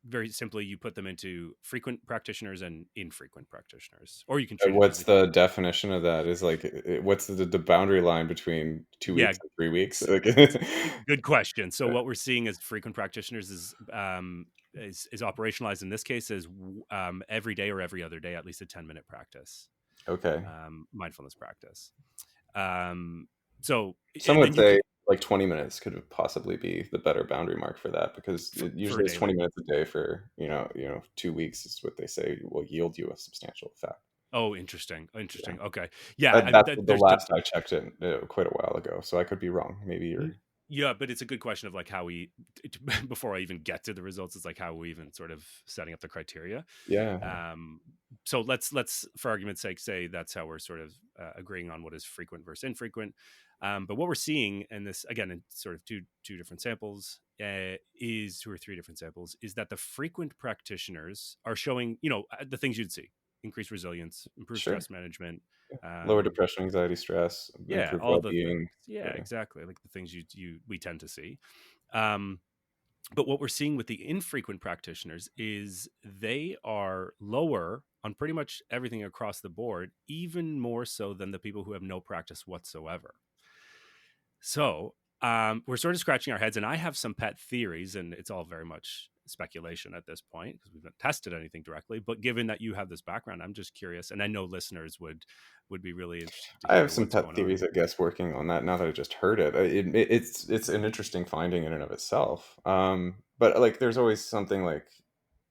very simply, you put them into frequent practitioners and infrequent practitioners, or you can treat it as What's if you, the definition of that? Is like, what's the boundary line between 2 yeah, weeks and 3 weeks? Like good question. So what we're seeing as frequent practitioners is operationalized in this case as every day or every other day, at least a 10-minute practice, okay. mindfulness practice. Um, so Some and would then you say can like 20 minutes could possibly be the better boundary mark for that, because for, it for a usually it's 20 daily. minutes a day for, 2 weeks is what they say will yield you a substantial effect. Oh, interesting. Yeah. Interesting. Okay. Yeah. That's the There's last I checked it, quite a while ago, so I could be wrong. Maybe you're yeah, but it's a good question of like how we, before I even get to the results, it's like how we even sort of setting up the criteria. yeah, yeah. Um, so let's for argument's sake say that's how we're sort of agreeing on what is frequent versus infrequent. But what we're seeing, and this again in sort of two different samples, is two or three different samples, is that the frequent practitioners are showing, the things you'd see: increased resilience, improved Sure. stress management. Yeah. Lower Um, depression, anxiety, stress, yeah, improved all the things. well-being. Yeah, Yeah. exactly, like the things you we tend to see. Um, but what we're seeing with the infrequent practitioners is they are lower on pretty much everything across the board, even more so than the people who have no practice whatsoever. So we're sort of scratching our heads, and I have some pet theories, and it's all very much speculation at this point because we've not tested anything directly. But given that you have this background, I'm just curious, and I know listeners would be really interested to I have hear some what's pet going on. theories, I guess, working on that now that I just heard it. It's an interesting finding in and of itself. But like, there's always something like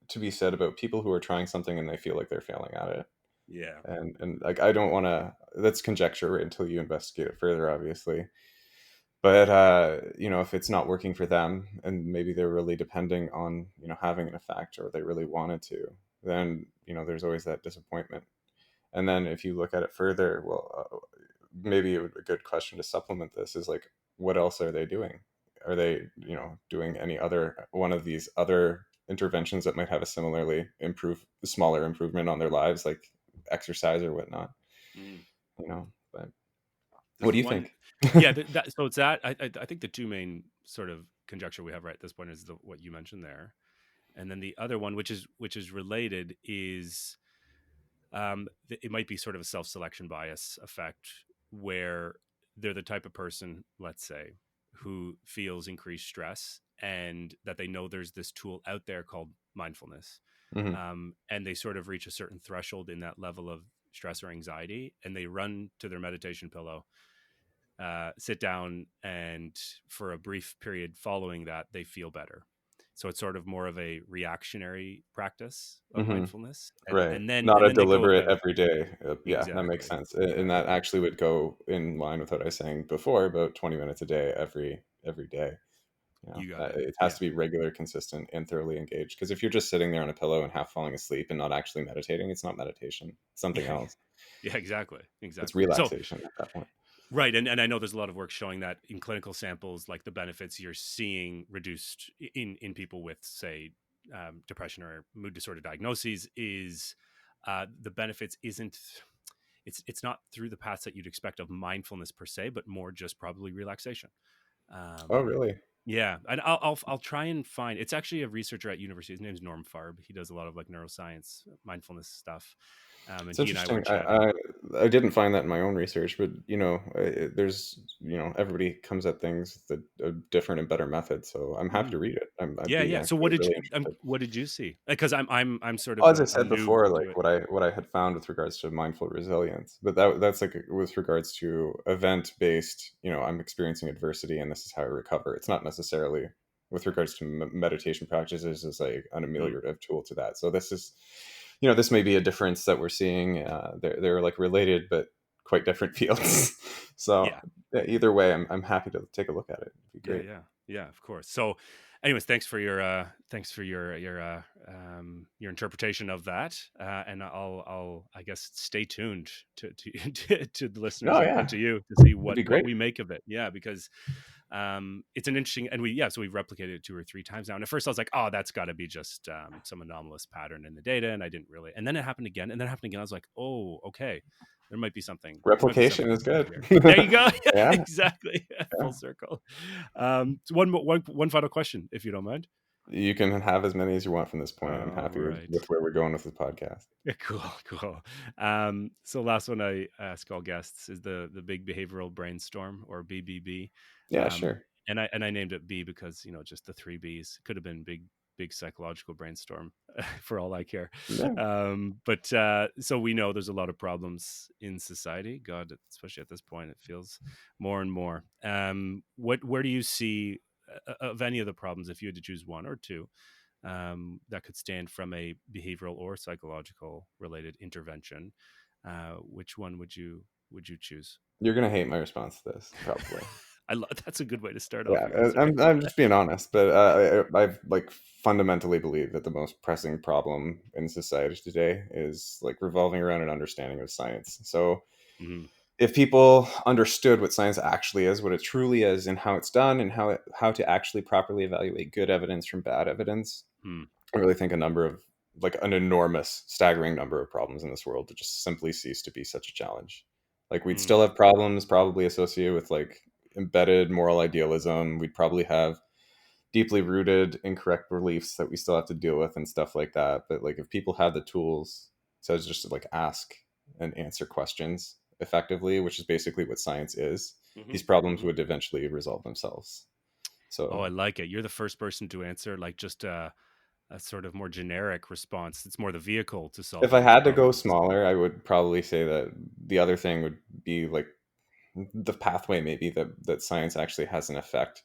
to be said about people who are trying something and they feel like they're failing at it. Yeah. And like, I don't want to. That's conjecture right until you investigate it further, obviously. But if it's not working for them, and maybe they're really depending on having an effect, or they really wanted to, then there's always that disappointment. And then if you look at it further, well, maybe a good question to supplement this is like, what else are they doing? Are they, doing any other one of these other interventions that might have a similarly smaller improvement on their lives, like exercise or whatnot? Mm. But what There's do you one, think? yeah. So it's that I think the two main sort of conjecture we have right at this point is what you mentioned there, and then the other one, which is related, is it might be sort of a self-selection bias effect where they're the type of person, let's say, who feels increased stress and that they know there's this tool out there called mindfulness, Hmm. and they sort of reach a certain threshold in that level of stress or anxiety, and they run to their meditation pillow, sit down, and for a brief period following that, they feel better. So it's sort of more of a reactionary practice of Hmm. mindfulness, and Right. and then Not and a then they go deliberate about it. every day. Yeah, that makes Exactly, sense. And that exactly. actually would go in line with what I was saying before about 20 minutes a day every day. You got it. It has Yeah. to be regular, consistent, and thoroughly engaged. Because if you're just sitting there on a pillow and half falling asleep and not actually meditating, it's not meditation. It's something Yeah. else. Yeah, exactly. It's Exactly. So, relaxation at that point. right. And I know there's a lot of work showing that in clinical samples, like the benefits you're seeing reduced in people with, say, depression or mood disorder diagnoses is the benefits isn't, it's not through the paths that you'd expect of mindfulness per se, but more just probably relaxation. Oh, Um, really? yeah, and I'll try and find. It's actually a researcher at university. His name's Norm Farb. He does a lot of like neuroscience, mindfulness stuff. And It's he and I were interesting. chatting. I didn't find that in my own research, but there's everybody comes at things with a different and better method. So I'm happy Mm. to read it. I'd Yeah, be yeah. So actually really interested. what did you see? Because I'm sort of Well, as I a said noob before, to like it. what I had found with regards to mindful resilience, but that's like with regards to event based. I'm experiencing adversity, and this is how I recover. It's not necessarily with regards to meditation practices as like an Mm. ameliorative tool to that. So this is, this may be a difference that we're seeing. They're like related, but quite different fields. So Yeah, yeah, either way, I'm happy to take a look at it. It'd be yeah, great. yeah, yeah. Of course. So, anyways, thanks for your interpretation of that, and I'll I guess stay tuned to the listeners No, and yeah, to you to see it'd be what great. we make of it. Yeah, because it's an interesting, and so we've replicated it two or three times now. And at first I was like, oh, that's got to be just some anomalous pattern in the data, and I didn't really. And then it happened again, and then it happened again. I was like, oh, okay, There might be something. There might be Replication something is good. here. There you go. Yeah, Yeah, exactly. yeah. Full circle. So one final question, if you don't mind. You can have as many as you want from this point. I'm All happy right. with where we're going with this podcast. Yeah, cool, cool. So last one I ask all guests is the big behavioral brainstorm, or BBB. Yeah, Um, sure. and I named it B because, just the three B's. Could have been big psychological brainstorm for all I care. Yeah. But so we know there's a lot of problems in society. God, especially at this point, it feels more and more. Where do you see of any of the problems, if you had to choose one or two, that could stand from a behavioral or psychological related intervention? Which one would you choose? You're gonna hate my response to this, probably. That's a good way to start off Yeah, your answer. I'm just being honest, but I've like fundamentally believe that the most pressing problem in society today is like revolving around an understanding of science. So Mhm. if people understood what science actually is, what it truly is, and how it's done, and how to actually properly evaluate good evidence from bad evidence, Hmm. I really think a number of like an enormous, staggering number of problems in this world would just simply cease to be such a challenge. Like we'd Hmm. still have problems probably associated with like embedded moral idealism. We'd probably have deeply rooted incorrect beliefs that we still have to deal with and stuff like that. But like if people had the tools to just like ask and answer questions effectively, which is basically what science is, Hmm. these problems Hmm. would eventually resolve themselves. Oh, I So like it. You're the first person to answer like just a sort of more generic response. It's more the vehicle to if solving I those had to go problems. smaller, I would probably say that the other thing would be like the pathway maybe that science actually has an effect,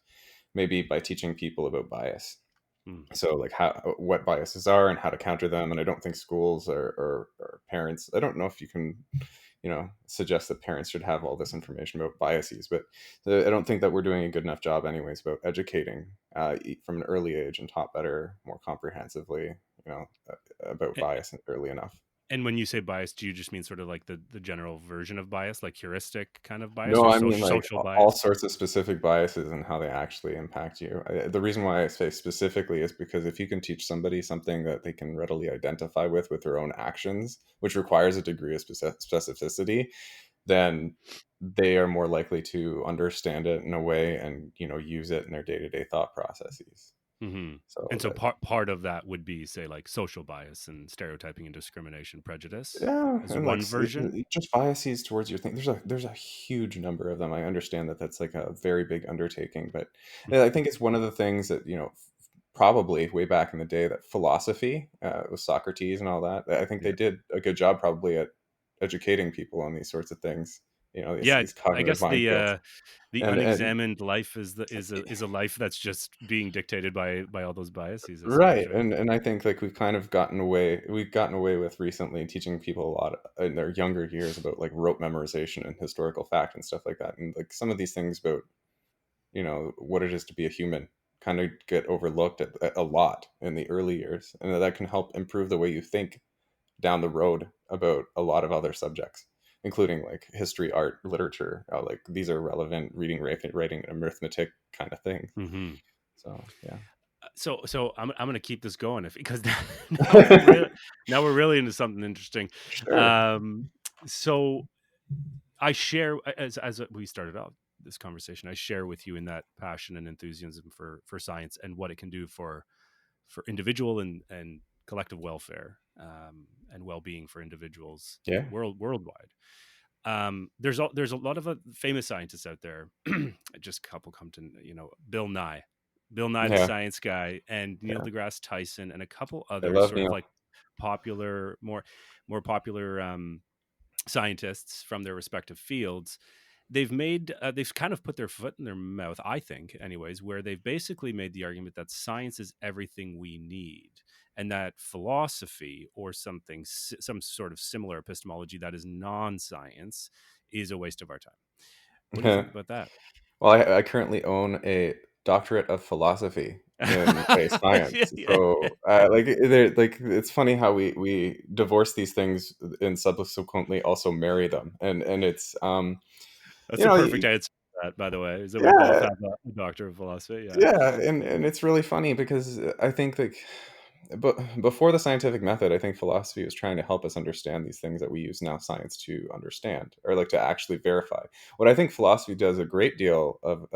maybe by teaching people about bias. Hmm. So like how what biases are and how to counter them. And I don't think schools or parents, I don't know if you can suggest that parents should have all this information about biases, but I don't think that we're doing a good enough job anyways about educating from an early age and taught better, more comprehensively, about bias early enough. And when you say bias, do you just mean sort of like the general version of bias, like heuristic kind of bias, No, or I mean like social all bias? sorts of specific biases and how they actually impact you. The reason why I say specifically is because if you can teach somebody something that they can readily identify with their own actions, which requires a degree of specificity, then they are more likely to understand it in a way and use it in their day-to-day thought processes. Hmm. So And so part of that would be, say, like social bias and stereotyping and discrimination, prejudice yeah, as and like one version. just biases towards your thing. There's a huge number of them. I understand that that's like a very big undertaking, but I think it's one of the things that probably way back in the day that philosophy with Socrates and all that. I think they Yeah, did a good job probably at educating people on these sorts of things. yeah. These I cognitive guess minefields, the and unexamined life is a life that's just being dictated by all those biases, I suppose, right, right? and I think like we've gotten away with recently teaching people a lot in their younger years about like rote memorization and historical fact and stuff like that, and like some of these things about what it is to be a human kind of get overlooked a lot in the early years, and that can help improve the way you think down the road about a lot of other subjects, including like history, art, literature. Like these are relevant reading, writing, and arithmetic kind of things. Hmm. So yeah. So I'm gonna keep this going because now we're really into something interesting. Sure. Um, so I share, as we started out this conversation, I share with you in that passion and enthusiasm for science and what it can do for individual and collective welfare, and well-being for individuals Yeah. worldwide. There's a lot of famous scientists out there. Just a couple come to Bill Nye the Yeah. Science Guy, and Neil Yeah. deGrasse Tyson, and a couple I others, love sort of Neil. like popular, more popular scientists from their respective fields. They've kind of put their foot in their mouth, I think, anyways, where they've basically made the argument that science is everything we need, and that philosophy or some sort of similar epistemology that is non-science is a waste of our time. What do you think about that? Well, I currently own a doctorate of philosophy in a Yeah, science. yeah, yeah. So, like it's funny how we divorce these things and subsequently also marry them, and it's That's you a know, perfect answer to that, by the way, is that we both yeah, have a doctor of philosophy. Yeah. yeah, and it's really funny because I think like but before the scientific method, I think philosophy was trying to help us understand these things that we use now science to understand, or like to actually verify. What I think philosophy does a great deal of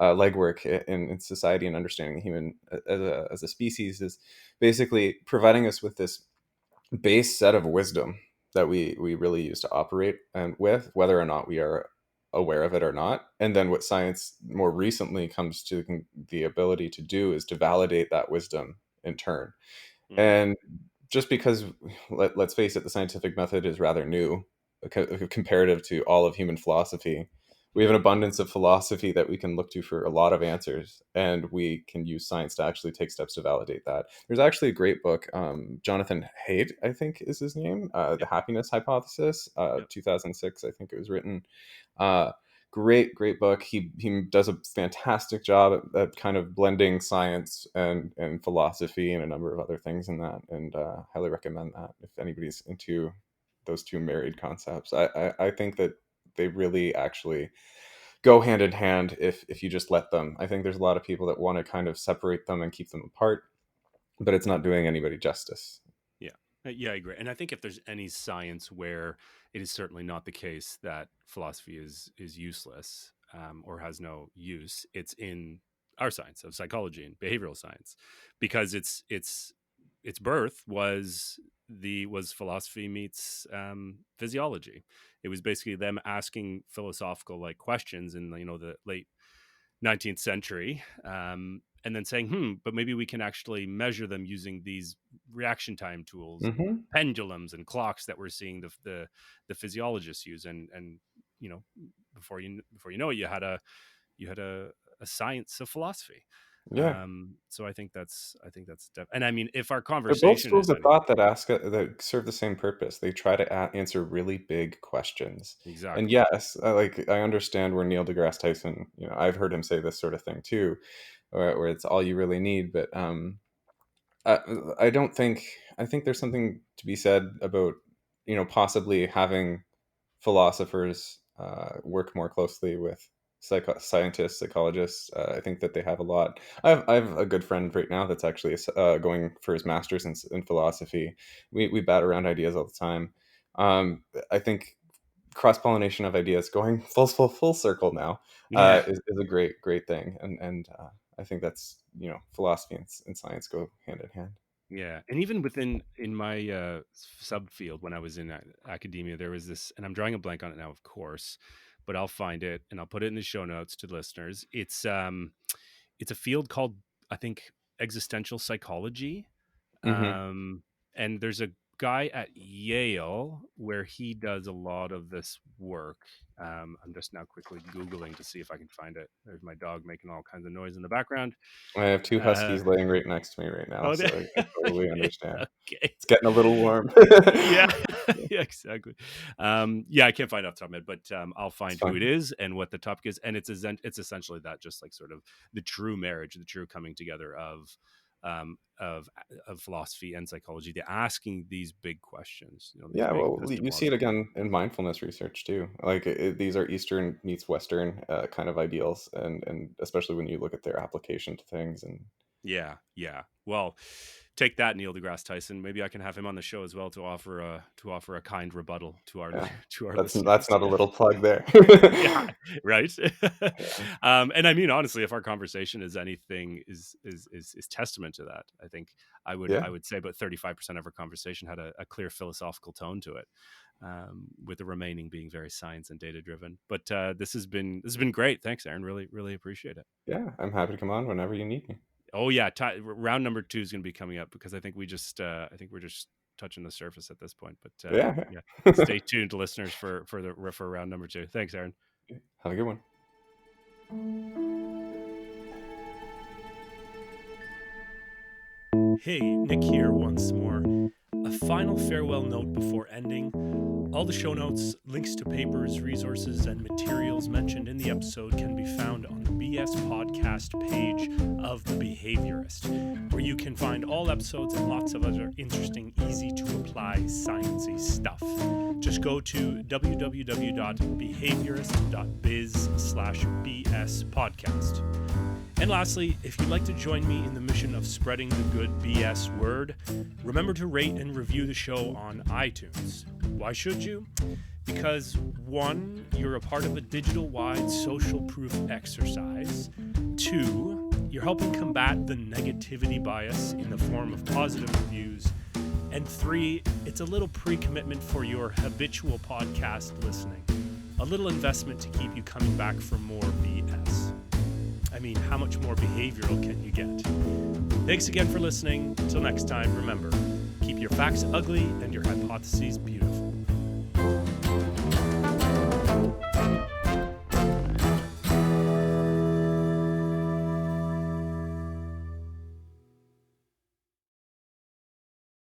legwork in society and understanding human as a species is basically providing us with this base set of wisdom that we really use to operate and with, whether or not we are aware of it or not. And then what science more recently comes to the ability to do is to validate that wisdom in turn. Mm. And just because, let's face it, the scientific method is rather new comparative to all of human philosophy. We have an abundance of philosophy that we can look to for a lot of answers, and we can use science to actually take steps to validate that. There's actually a great book, Jonathan Haidt, I think is his name, The Yep. Happiness Hypothesis, Yep. 2006, I think it was written. Uh, great book. He does a fantastic job at kind of blending science and philosophy and a number of other things in that, and highly recommend that if anybody's into those two married concepts. I think that they really actually go hand in hand if you just let them. I think there's a lot of people that want to kind of separate them and keep them apart, but it's not doing anybody justice. Yeah. Yeah, I agree. And I think if there's any science where it is certainly not the case that philosophy is useless, or has no use, it's in our science of psychology and behavioral science, because its birth was philosophy meets physiology. It was basically them asking philosophical like questions in the late 19th century, and then saying, but maybe we can actually measure them using these reaction time tools and Hmm. pendulums and clocks that we're seeing the physiologists use. And you know, before you know it, you had a science of philosophy. Yeah. So I think that's and I mean, if our They're both conversation schools is of any thought that that serve the same purpose. They try to answer really big questions. And exactly. yes, I understand where Neil deGrasse Tyson, I've heard him say this sort of thing too, where it's all you really need. But I, I don't think I think there's something to be said about possibly having philosophers work more closely with scientists, psychologists. I think that they have a lot. I have a good friend right now that's actually going for his master's in philosophy. We bat around ideas all the time. I think cross pollination of ideas, going full circle now, Yeah. is a great thing, and I think that's philosophy and science go hand in hand. Yeah, and even in my subfield when I was in academia, there was this, and I'm drawing a blank on it now, of course, but I'll find it and I'll put it in the show notes to listeners. It's a field called, I think, existential psychology, Hmm. um, and there's a guy at Yale where he does a lot of this work. I'm just now quickly googling to see if I can find it. There's my dog making all kinds of noise in the background. I have two Uh, huskies laying right next to me right now, oh, so I totally okay, understand. okay. It's getting a little warm. Yeah, yeah, exactly. Yeah, I can't find it off the top of my head, but I'll It's find who it fun. is and what the topic is, and it's essentially that, just like sort of the true marriage, the true coming together um, of of philosophy and psychology. They're asking these big questions, these Yeah, big well, you see it epistemological again questions. in mindfulness research too. Like these are Eastern meets Western kind of ideals, and especially when you look at their application to things. And Yeah, yeah. Well, take that, Neil deGrasse Tyson. Maybe I can have him on the show as well to offer a kind rebuttal to our yeah, to our that's listeners. not a little plug there. Yeah, right. And I mean, honestly, if our conversation is anything, is testament to that. I think I Yeah, would say about 35% of our conversation had a clear philosophical tone to it, with the remaining being very science and data driven. But this has been great. Thanks, Aaron. Really appreciate it. yeah, I'm happy to come on whenever you need me. Oh yeah, round number 2 is going to be coming up, because I think we're just touching the surface at this point. But Yeah, yeah, yeah. stay tuned, listeners, for round number 2. Thanks, Aaron. Have a good one. Hey, Nick here once more. A final farewell note before ending. All the show notes, links to papers, resources, and materials mentioned in the episode can be found on the BS Podcast page of The Behaviorist, where you can find all episodes and lots of other interesting, easy-to-apply, sciencey stuff. Just go to www.behaviorist.biz/BS podcast. And lastly, if you'd like to join me in the mission of spreading the good BS word, remember to rate and review the show on iTunes. Why should you? Because 1, you're a part of a digital-wide social proof exercise. 2, you're helping combat the negativity bias in the form of positive reviews. And 3, it's a little pre-commitment for your habitual podcast listening. A little investment to keep you coming back for more BS. I mean, how much more behavioral can you get? Thanks again for listening. Until next time, remember, keep your facts ugly and your hypotheses beautiful.